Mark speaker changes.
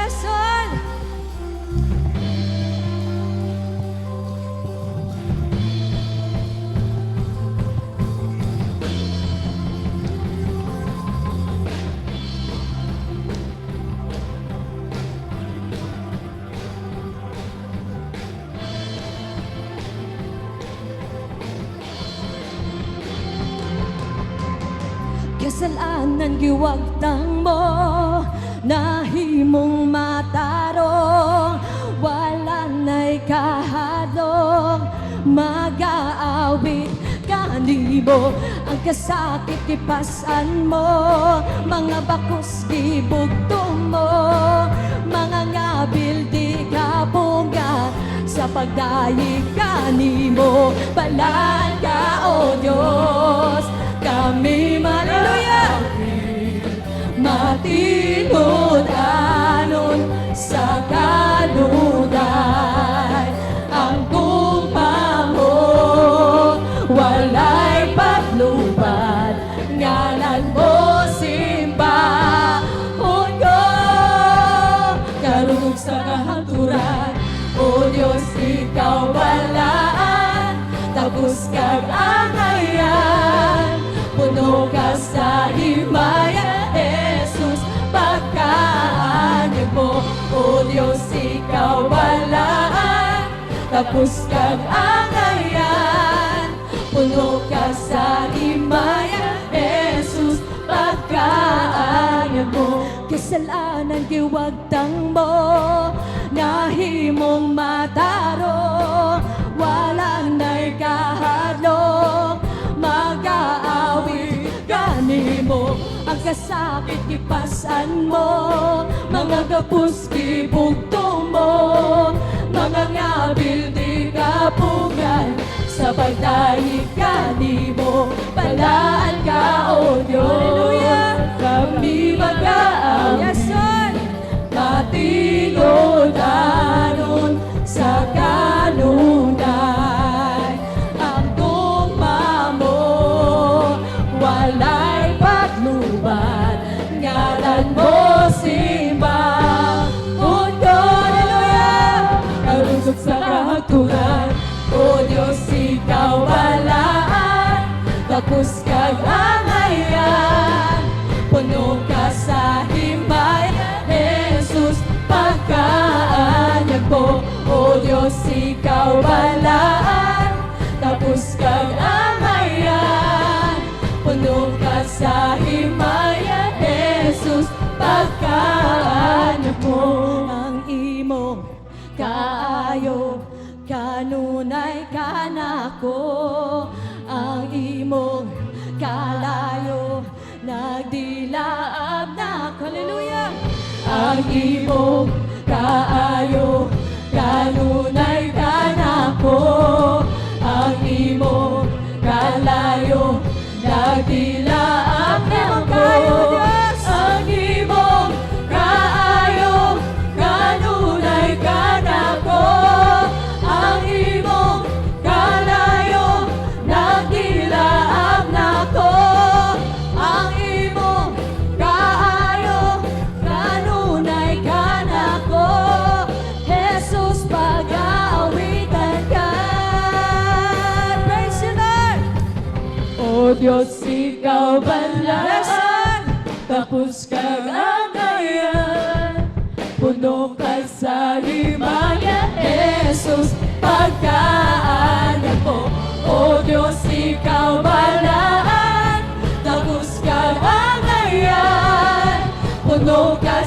Speaker 1: Yes, Lord! Kasalanan giwagtang mo, nahimong matarong, wala na'y kahadlong, mag-aawit kanimo. Ang kasakit kipasan mo, mga bakos gibugtong mo, mga ngabil di kabunga, sa pagdayig kanimo. Balaan ka, O Diyos, kami hallelujah, matinod anon sa kanunay. Ang tugma mo walay paglubad, ngalan mo simba. Unyo karugog sa kahaturan, O Diyos, ikaw balaan, tapos kag angayan, puno ka sa himaya, Jesus, pagkaanyag mo. O Diyos, ikaw balaan, tapos kag angayan, puno ka sa himaya, Jesus, pagkaanyag mo. Kasalanan giwagtang mo, nahimong mataro, walang na'y kahadlong, mag-aawit kanimo. Ang kasakit kipasan mo, mga gapos gibugtong mo, mga ngabil di kapugan, sa pagdayig kanimo. Balaan ka, O Diyos, kami mag-aawit. Yes, Lord! Matinod anon sa kanunay. Ang tugma mo walay paglubad, ngalan mo simba. O Diyos, hallelujah, karusog sa kahaturan, O Diyos, ikaw balaan, tapos kag angayan, puno ka sa himaya, Jesus, pagkaanyag mo. O Diyos, ikaw balaan, tapos kag angayan, puno ka sa himaya, Jesus, pagkaanyag mo. Ang imong kaayo kanunay kanako, ang imong kalayo nagdilaab na. Hallelujah! Ang imong kaayo kanunay kanako, ang imong kalayo nagdilaab na ko. Ang imong kaayo kanunay kanako, ang imong kalayo nagdilaab na ko. Ang imong kaayo kanunay kanako, Jesus, pag-aawitan ka. Praise the Lord! O Diyos, ikaw balaan, tapos kag angayan, puno ka sa himaya, Jesus, pagkaanyag mo. O Diyos, ikaw balaan, tapos kag angayan, puno ka